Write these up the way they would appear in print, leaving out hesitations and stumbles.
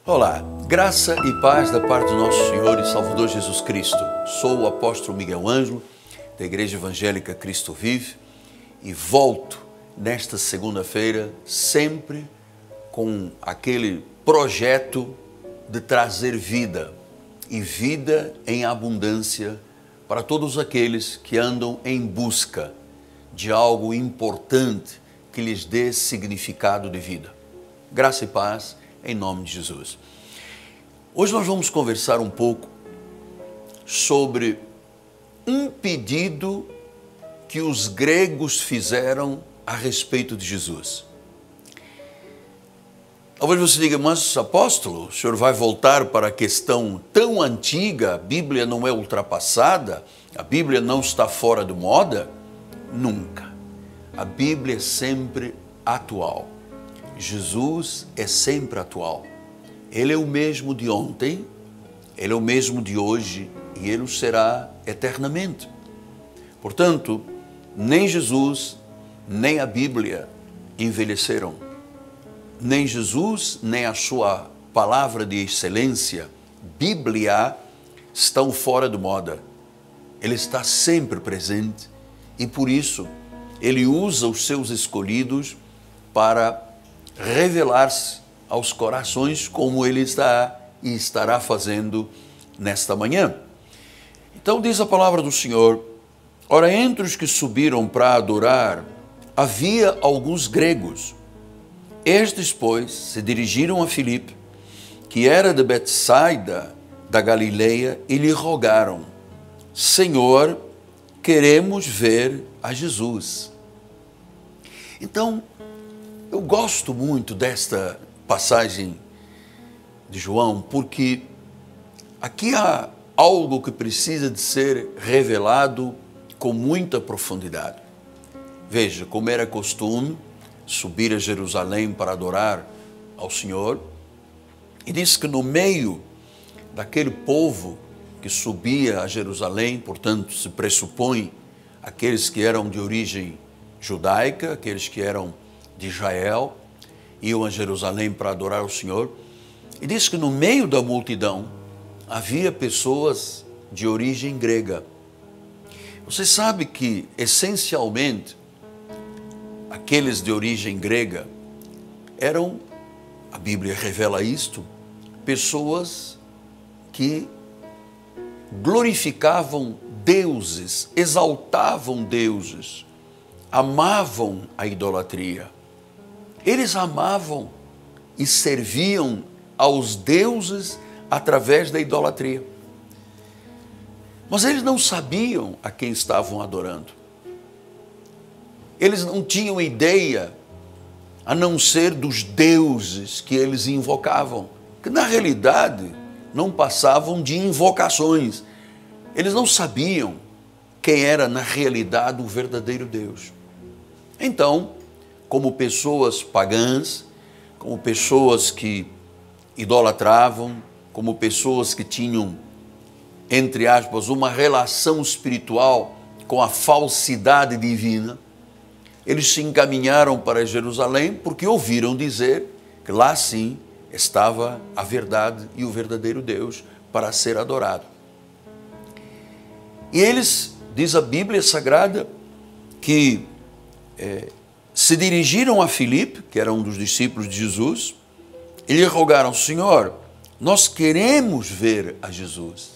Olá, graça e paz da parte do nosso Senhor e Salvador Jesus Cristo. Sou o apóstolo Miguel Ângelo, da Igreja Evangélica Cristo Vive, e volto nesta segunda-feira sempre com aquele projeto de trazer vida e vida em abundância para todos aqueles que andam em busca de algo importante que lhes dê significado de vida. Graça e paz em nome de Jesus. Hoje nós vamos conversar um pouco sobre um pedido que os gregos fizeram a respeito de Jesus. Talvez você diga, mas apóstolo, o senhor vai voltar para a questão tão antiga, a Bíblia não é ultrapassada, a Bíblia não está fora de moda? Nunca. A Bíblia é sempre atual. Jesus é sempre atual. Ele é o mesmo de ontem, Ele é o mesmo de hoje e Ele o será eternamente. Portanto, nem Jesus, nem a Bíblia envelheceram. Nem Jesus, nem a sua palavra de excelência, Bíblia, estão fora de moda. Ele está sempre presente e por isso Ele usa os seus escolhidos para revelar-se aos corações como Ele está e estará fazendo nesta manhã. Então diz a palavra do Senhor: ora, entre os que subiram para adorar, havia alguns gregos. Estes, pois, se dirigiram a Filipe, que era de Betsaida, da Galileia, e lhe rogaram: Senhor, queremos ver a Jesus. Então, eu gosto muito desta passagem de João, porque aqui há algo que precisa de ser revelado com muita profundidade. Veja, como era costume, subir a Jerusalém para adorar ao Senhor, e diz que no meio daquele povo que subia a Jerusalém, portanto, se pressupõe aqueles que eram de origem judaica, aqueles que eram de Israel, iam a Jerusalém para adorar o Senhor, e diz que no meio da multidão havia pessoas de origem grega. Você sabe que, essencialmente, aqueles de origem grega eram, a Bíblia revela isto, pessoas que glorificavam deuses, exaltavam deuses, amavam a idolatria. Eles amavam e serviam aos deuses através da idolatria. Mas eles não sabiam a quem estavam adorando. Eles não tinham ideia, a não ser dos deuses que eles invocavam, que na realidade não passavam de invocações. Eles não sabiam quem era na realidade o verdadeiro Deus. Então, como pessoas pagãs, como pessoas que idolatravam, como pessoas que tinham, entre aspas, uma relação espiritual com a falsidade divina, eles se encaminharam para Jerusalém porque ouviram dizer que lá sim estava a verdade e o verdadeiro Deus para ser adorado. E eles, diz a Bíblia Sagrada, que se dirigiram a Filipe, que era um dos discípulos de Jesus, e lhe rogaram: Senhor, nós queremos ver a Jesus.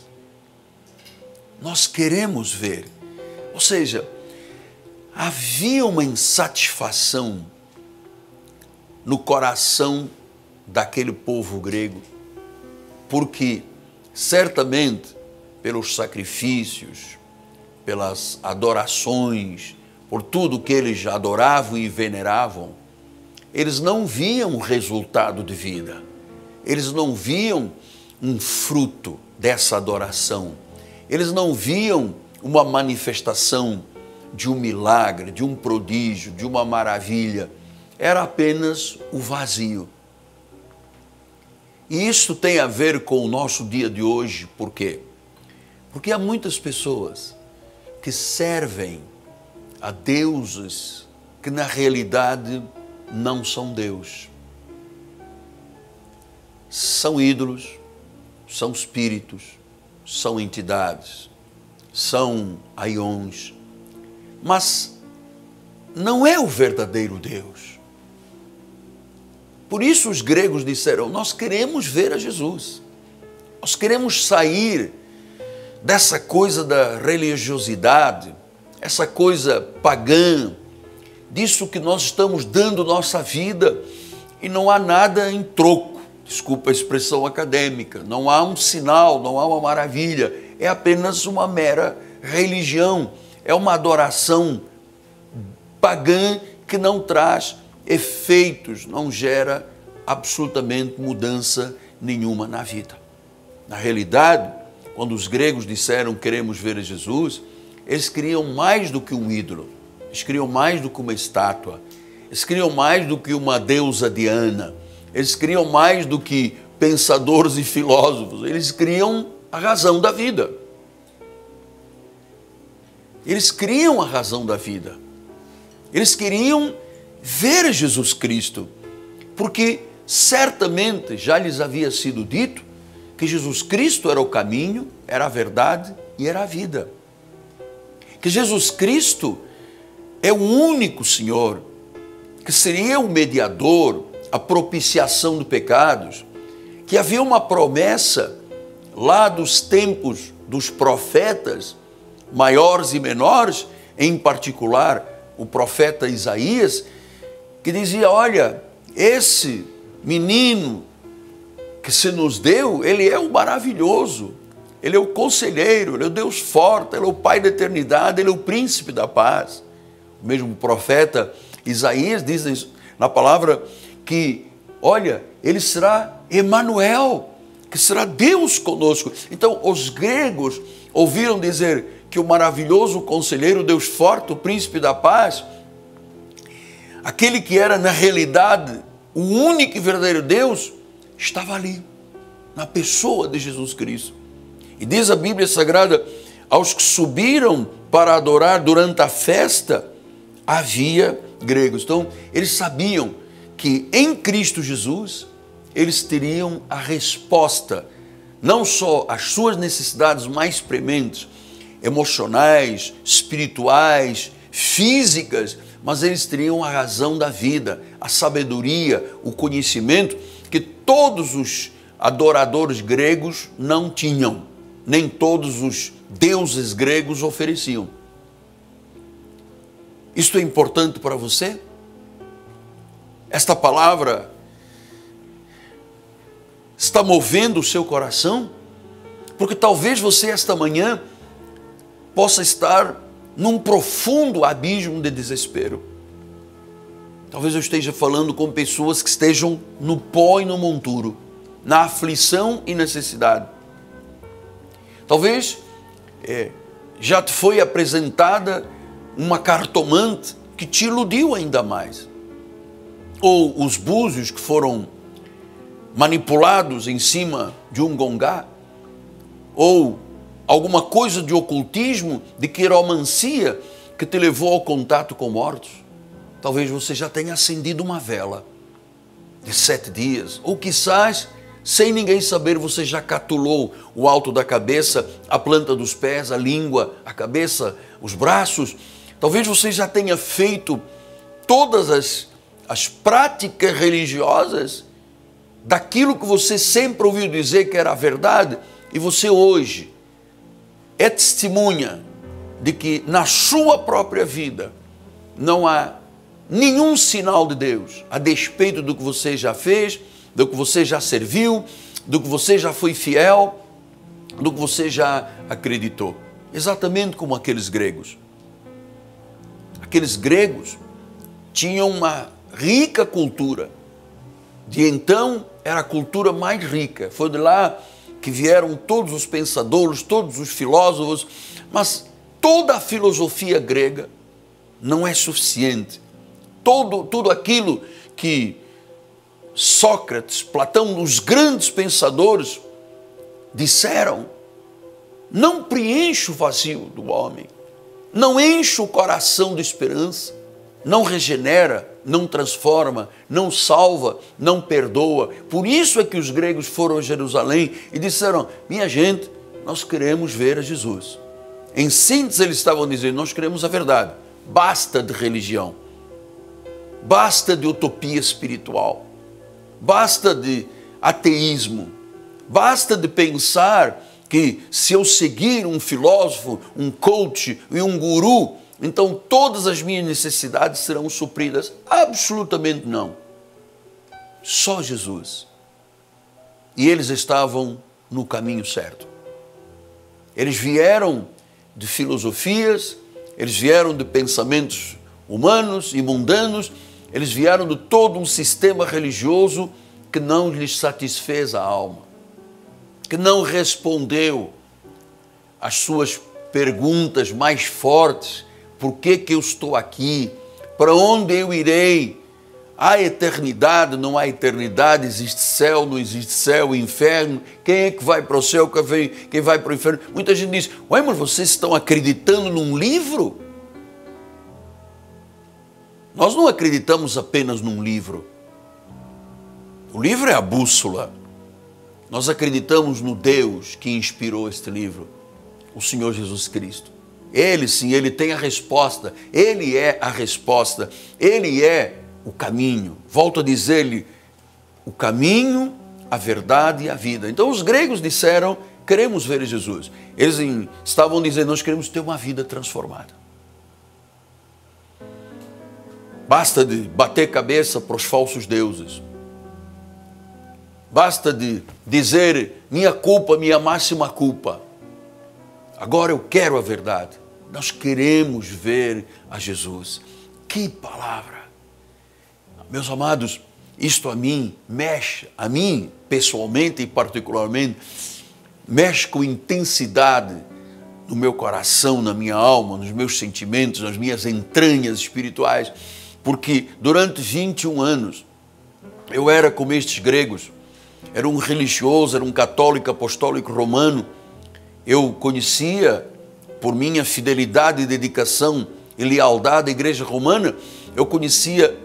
Nós queremos ver. Ou seja, havia uma insatisfação no coração daquele povo grego, porque certamente pelos sacrifícios, pelas adorações, por tudo que eles adoravam e veneravam, eles não viam o resultado de vida, eles não viam um fruto dessa adoração, eles não viam uma manifestação de um milagre, de um prodígio, de uma maravilha, era apenas o vazio. E isso tem a ver com o nosso dia de hoje, por quê? Porque há muitas pessoas que servem a deuses que na realidade não são Deus. são ídolos, são espíritos, são entidades, são aions, mas não é o verdadeiro Deus. Por isso os gregos disseram: nós queremos ver a Jesus, nós queremos sair dessa coisa da religiosidade, essa coisa pagã, disso que nós estamos dando nossa vida e não há nada em troco, desculpa a expressão acadêmica, não há um sinal, não há uma maravilha, é apenas uma mera religião, é uma adoração pagã que não traz efeitos, não gera absolutamente mudança nenhuma na vida. Na realidade, quando os gregos disseram queremos ver a Jesus, eles queriam mais do que um ídolo, eles queriam mais do que uma estátua, eles queriam mais do que uma deusa Diana, eles queriam mais do que pensadores e filósofos, eles queriam a razão da vida. Eles queriam a razão da vida. Eles queriam ver Jesus Cristo, porque certamente já lhes havia sido dito que Jesus Cristo era o caminho, era a verdade e era a vida. Que Jesus Cristo é o único Senhor, que seria o mediador, a propiciação de pecados, que havia uma promessa lá dos tempos dos profetas, maiores e menores, em particular o profeta Isaías, que dizia: olha, esse menino que se nos deu, ele é o maravilhoso, ele é o conselheiro, ele é o Deus forte, ele é o Pai da eternidade, ele é o príncipe da paz. O mesmo profeta Isaías diz na palavra que, olha, ele será Emanuel, que será Deus conosco. Então, os gregos ouviram dizer que o maravilhoso conselheiro, Deus forte, o príncipe da paz, aquele que era na realidade o único e verdadeiro Deus, estava ali, na pessoa de Jesus Cristo. E diz a Bíblia Sagrada: aos que subiram para adorar durante a festa, havia gregos. Então, eles sabiam que em Cristo Jesus, eles teriam a resposta, não só às suas necessidades mais prementes, emocionais, espirituais, físicas, mas eles teriam a razão da vida, a sabedoria, o conhecimento que todos os adoradores gregos não tinham, nem todos os deuses gregos ofereciam. Isto é importante para você? Esta palavra está movendo o seu coração? Porque talvez você esta manhã possa estar num profundo abismo de desespero. Talvez eu esteja falando com pessoas que estejam no pó e no monturo, na aflição e necessidade. Talvez já te foi apresentada uma cartomante que te iludiu ainda mais. Ou os búzios que foram manipulados em cima de um gongá. Ou alguma coisa de ocultismo, de quiromancia, que te levou ao contato com mortos. Talvez você já tenha acendido uma vela de 7 dias, ou quizás, sem ninguém saber, você já catulou o alto da cabeça, a planta dos pés, a língua, a cabeça, os braços. Talvez você já tenha feito todas as práticas religiosas daquilo que você sempre ouviu dizer que era a verdade, e você hoje é testemunha de que na sua própria vida não há nenhum sinal de Deus, a despeito do que você já fez, do que você já serviu, do que você já foi fiel, do que você já acreditou. Exatamente como aqueles gregos. Aqueles gregos tinham uma rica cultura. De então era a cultura mais rica. Foi de lá que vieram todos os pensadores, todos os filósofos, mas toda a filosofia grega não é suficiente. Tudo aquilo que Sócrates, Platão, os grandes pensadores disseram, não preenche o vazio do homem, não enche o coração de esperança, não regenera, não transforma, não salva, não perdoa. Por isso é que os gregos foram a Jerusalém e disseram: minha gente, nós queremos ver a Jesus. Em síntese, eles estavam dizendo: nós queremos a verdade. Basta de religião. Basta de utopia espiritual. Basta de ateísmo. Basta de pensar que se eu seguir um filósofo, um coach e um guru, então todas as minhas necessidades serão supridas. Absolutamente não. Só Jesus. E eles estavam no caminho certo. Eles vieram de filosofias, eles vieram de pensamentos humanos e mundanos, eles vieram de todo um sistema religioso que não lhes satisfez a alma, que não respondeu às suas perguntas mais fortes: por que eu estou aqui? Para onde eu irei? Há eternidade, não há eternidade? Existe céu, não existe céu, inferno? Quem é que vai para o céu, quem vai para o inferno? Muita gente diz: ué, mas vocês estão acreditando num livro? Nós não acreditamos apenas num livro. O livro é a bússola. Nós acreditamos no Deus que inspirou este livro, o Senhor Jesus Cristo. Ele sim, Ele tem a resposta, Ele é a resposta, Ele é o caminho. Volto a dizer-lhe: o caminho, a verdade e a vida. Então os gregos disseram: queremos ver Jesus. Eles estavam dizendo: nós queremos ter uma vida transformada. Basta de bater cabeça para os falsos deuses. Basta de dizer: minha culpa, minha máxima culpa. Agora eu quero a verdade. Nós queremos ver a Jesus. Que palavra! Meus amados, isto a mim pessoalmente e particularmente, mexe com intensidade no meu coração, na minha alma, nos meus sentimentos, nas minhas entranhas espirituais, porque durante 21 anos eu era como estes gregos. Era um religioso, era um católico apostólico romano. Eu conhecia, por minha fidelidade e dedicação e lealdade à igreja romana, eu conhecia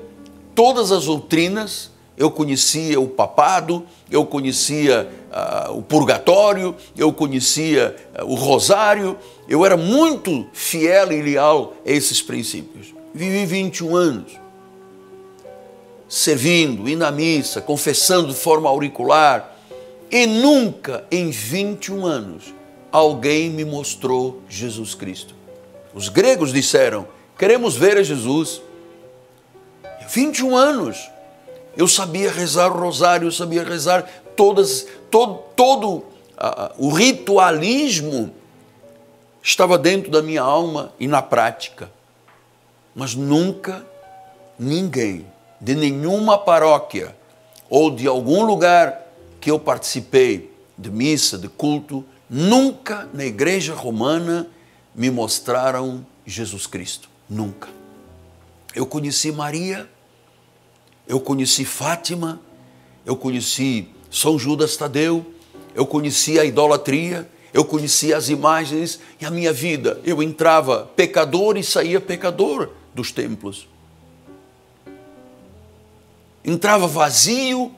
todas as doutrinas, eu conhecia o papado, eu conhecia o purgatório, eu conhecia o rosário. Eu era muito fiel e leal a esses princípios. Vivi 21 anos. Servindo, indo à missa, confessando de forma auricular, e nunca em 21 anos alguém me mostrou Jesus Cristo. Os gregos disseram: queremos ver a Jesus. 21 anos eu sabia rezar o rosário, eu sabia rezar todo o ritualismo estava dentro da minha alma e na prática, mas nunca ninguém de nenhuma paróquia ou de algum lugar que eu participei de missa, de culto, nunca na igreja romana me mostraram Jesus Cristo. Nunca. Eu conheci Maria, eu conheci Fátima, eu conheci São Judas Tadeu, eu conheci a idolatria, eu conheci as imagens, e a minha vida, eu entrava pecador e saía pecador dos templos. Entrava vazio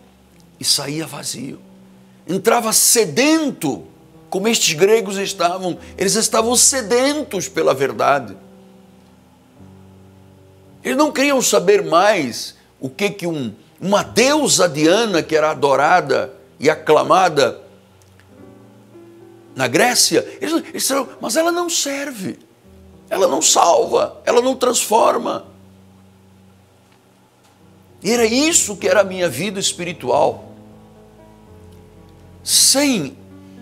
e saía vazio. Entrava sedento, como estes gregos estavam. Eles estavam sedentos pela verdade. Eles não queriam saber mais o que uma deusa Diana, que era adorada e aclamada na Grécia. Eles disseram: mas ela não serve, ela não salva, ela não transforma. E era isso que era a minha vida espiritual. Sem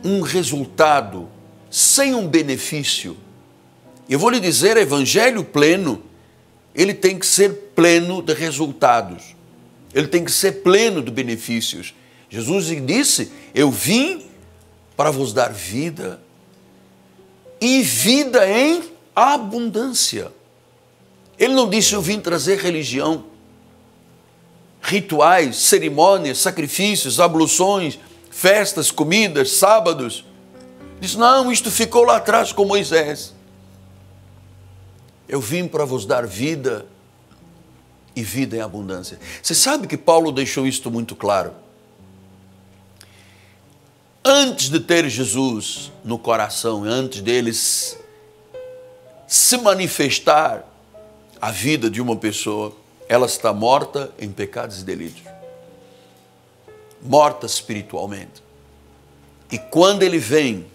um resultado, sem um benefício. Eu vou lhe dizer, evangelho pleno, ele tem que ser pleno de resultados. Ele tem que ser pleno de benefícios. Jesus disse: eu vim para vos dar vida e vida em abundância. Ele não disse: eu vim trazer religião, rituais, cerimônias, sacrifícios, abluções, festas, comidas, sábados. Diz: não, isto ficou lá atrás com Moisés. Eu vim para vos dar vida e vida em abundância. Você sabe que Paulo deixou isto muito claro. Antes de ter Jesus no coração, antes deles se manifestar a vida de uma pessoa, ela está morta em pecados e delitos. Morta espiritualmente. E quando ele vem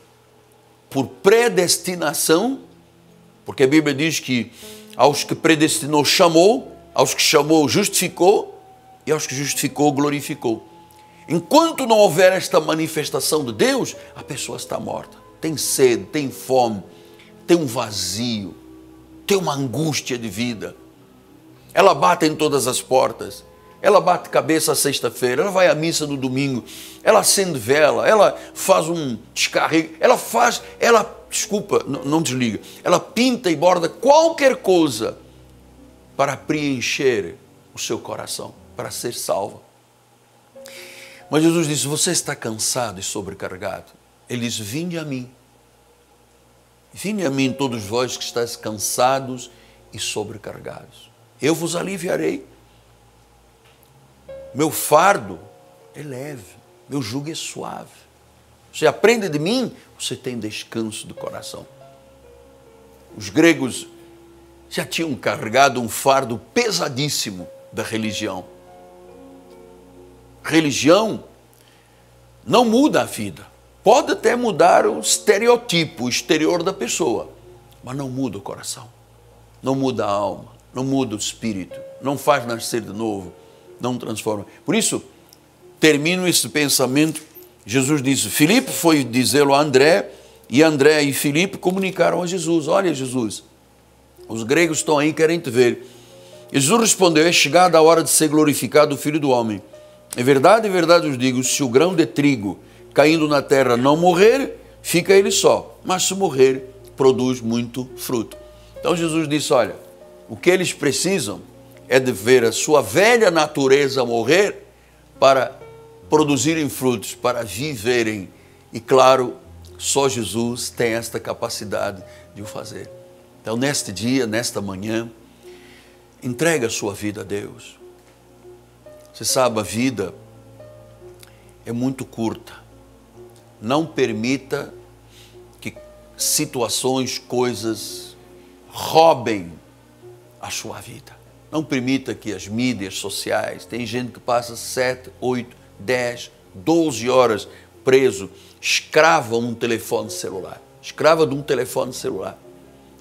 por predestinação, porque a Bíblia diz que aos que predestinou chamou, aos que chamou justificou e aos que justificou glorificou. Enquanto não houver esta manifestação de Deus, a pessoa está morta. Tem sede, tem fome, tem um vazio, tem uma angústia de vida. Ela bate em todas as portas. Ela bate cabeça à sexta-feira, ela vai à missa no domingo, ela acende vela, ela faz um descarrego, não desliga, ela pinta e borda qualquer coisa para preencher o seu coração, para ser salva. Mas Jesus disse, você está cansado e sobrecarregado? Ele diz, vinde a mim todos vós que estáis cansados e sobrecarregados. Eu vos aliviarei. Meu fardo é leve, meu jugo é suave. Você aprende de mim, você tem descanso do coração. Os gregos já tinham carregado um fardo pesadíssimo da religião. Religião não muda a vida. Pode até mudar o estereotipo, o exterior da pessoa, mas não muda o coração, não muda a alma, não muda o espírito, não faz nascer de novo, não transforma. Por isso, termino esse pensamento. Jesus disse, Filipe foi dizê-lo a André, e André e Filipe comunicaram a Jesus. Olha, Jesus, os gregos estão aí, querem te ver. E Jesus respondeu, é chegada a hora de ser glorificado o Filho do Homem. É verdade vos digo, se o grão de trigo caindo na terra não morrer, fica ele só. Mas se morrer, produz muito fruto. Então Jesus disse, olha, o que eles precisam é de ver a sua velha natureza morrer para produzirem frutos, para viverem. E claro, só Jesus tem esta capacidade de o fazer. Então, neste dia, nesta manhã, entrega a sua vida a Deus. Você sabe, a vida é muito curta. Não permita que situações, coisas roubem a sua vida. Não permita que as mídias sociais, tem gente que passa 7, 8, 10, 12 horas preso, escrava um telefone celular, escrava de um telefone celular,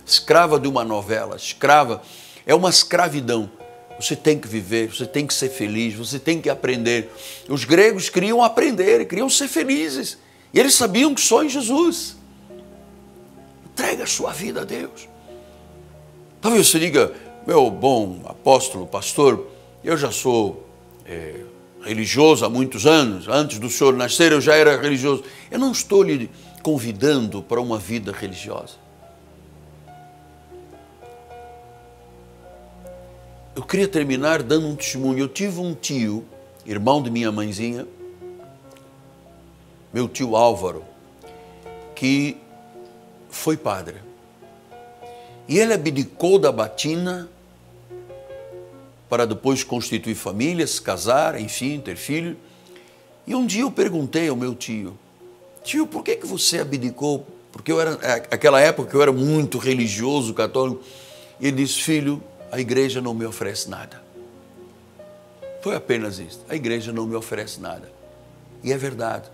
escrava de uma novela, escrava, é uma escravidão. Você tem que viver, você tem que ser feliz, você tem que aprender. Os gregos queriam aprender, queriam ser felizes, e eles sabiam que só em Jesus. Entrega a sua vida a Deus. Talvez você diga, meu bom apóstolo, pastor, eu já sou religioso há muitos anos, antes do senhor nascer eu já era religioso. Eu não estou lhe convidando para uma vida religiosa. Eu queria terminar dando um testemunho. Eu tive um tio, irmão de minha mãezinha, meu tio Álvaro, que foi padre. E ele abdicou da batina para depois constituir família, se casar, enfim, ter filho. E um dia eu perguntei ao meu tio, por que você abdicou? Porque aquela época eu era muito religioso, católico. E ele disse, filho, a igreja não me oferece nada. Foi apenas isso. A igreja não me oferece nada. E é verdade.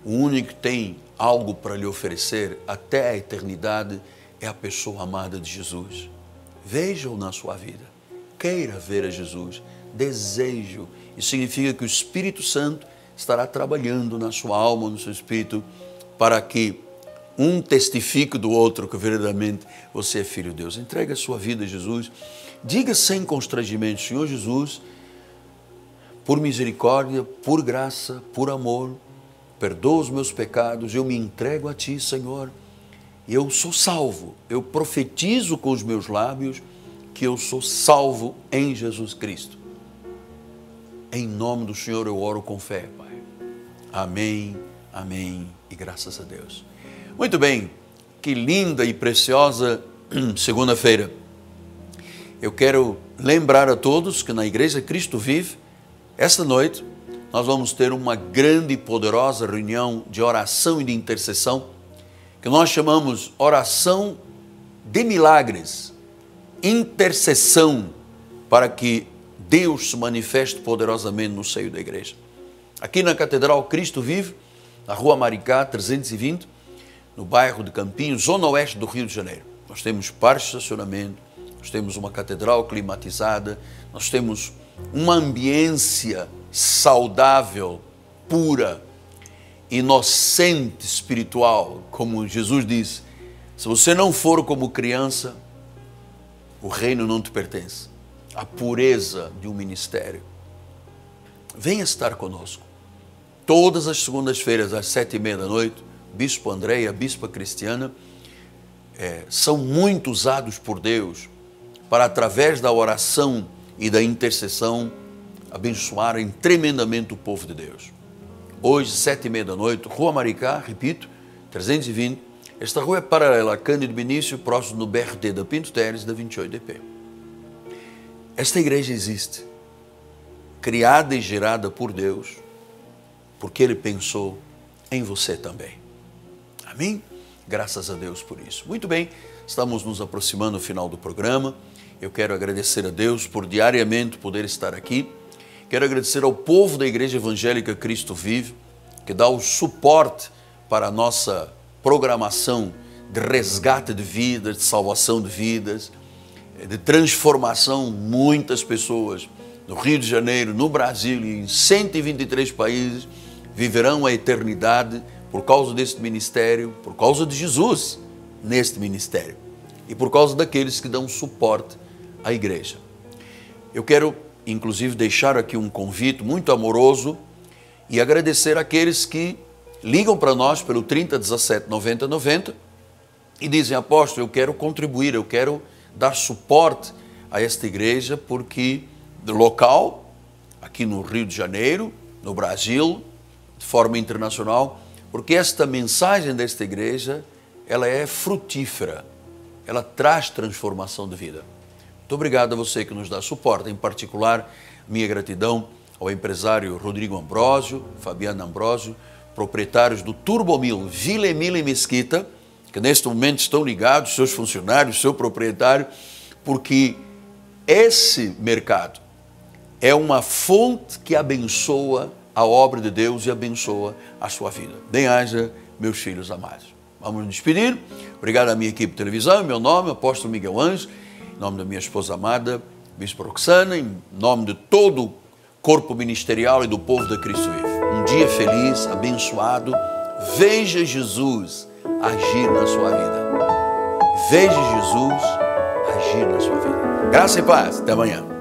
O único que tem algo para lhe oferecer até a eternidade é a pessoa amada de Jesus. Veja-o na sua vida. Queira ver a Jesus. Desejo. Isso significa que o Espírito Santo estará trabalhando na sua alma, no seu espírito, para que um testifique do outro que verdadeiramente você é filho de Deus. Entregue a sua vida a Jesus. Diga sem constrangimento, Senhor Jesus, por misericórdia, por graça, por amor, perdoa os meus pecados, eu me entrego a Ti, Senhor. Eu sou salvo. Eu profetizo com os meus lábios que eu sou salvo em Jesus Cristo. Em nome do Senhor eu oro com fé, Pai. Amém, amém e graças a Deus. Muito bem, que linda e preciosa segunda-feira. eu quero lembrar a todos que na Igreja Cristo Vive, esta noite, nós vamos ter uma grande e poderosa reunião de oração e de intercessão, que nós chamamos oração de milagres, intercessão, para que Deus se manifeste poderosamente no seio da igreja. Aqui na Catedral Cristo Vive, na Rua Maricá 320, no bairro de Campinho, zona oeste do Rio de Janeiro. Nós temos parque de estacionamento, nós temos uma catedral climatizada, nós temos uma ambiência saudável, pura, inocente espiritual, como Jesus disse. Se você não for como criança, o reino não te pertence. A pureza de um ministério. Venha estar conosco. Todas as segundas-feiras, às 7h30 da noite, Bispo André e a Bispa Cristiana são muito usados por Deus para, através da oração e da intercessão, abençoarem tremendamente o povo de Deus. Hoje, 7h30 da noite, Rua Maricá, repito, 320. Esta rua é paralela a Cândido Benício, próximo do BRT da Pinto Teres, da 28DP. Esta igreja existe, criada e gerada por Deus, porque Ele pensou em você também. Amém? Graças a Deus por isso. Muito bem, estamos nos aproximando do final do programa. Eu quero agradecer a Deus por diariamente poder estar aqui. Quero agradecer ao povo da Igreja Evangélica Cristo Vive, que dá o suporte para a nossa programação de resgate de vidas, de salvação de vidas, de transformação. Muitas pessoas no Rio de Janeiro, no Brasil e em 123 países viverão a eternidade por causa deste ministério, por causa de Jesus neste ministério e por causa daqueles que dão suporte à igreja. Eu quero, inclusive, deixar aqui um convite muito amoroso e agradecer àqueles que ligam para nós pelo 3017 90 90 e dizem: apóstolo, eu quero contribuir, eu quero dar suporte a esta igreja, porque do local, aqui no Rio de Janeiro, no Brasil, de forma internacional, porque esta mensagem desta igreja, ela é frutífera, ela traz transformação de vida. Muito obrigado a você que nos dá suporte, em particular, minha gratidão ao empresário Rodrigo Ambrósio, Fabiano Ambrósio, proprietários do Turbomil, Vila Emília e Mesquita, que neste momento estão ligados, seus funcionários, seu proprietário, porque esse mercado é uma fonte que abençoa a obra de Deus e abençoa a sua vida. Bem-haja, meus filhos amados. Vamos nos despedir. Obrigado à minha equipe de televisão, em meu nome, apóstolo Miguel Anjo, em nome da minha esposa amada, Bispo Roxana, em nome de todo o corpo ministerial e do povo da Cristo Vive. Um dia feliz, abençoado. Veja Jesus agir na sua vida. Veja Jesus agir na sua vida. Graça e paz. Até amanhã.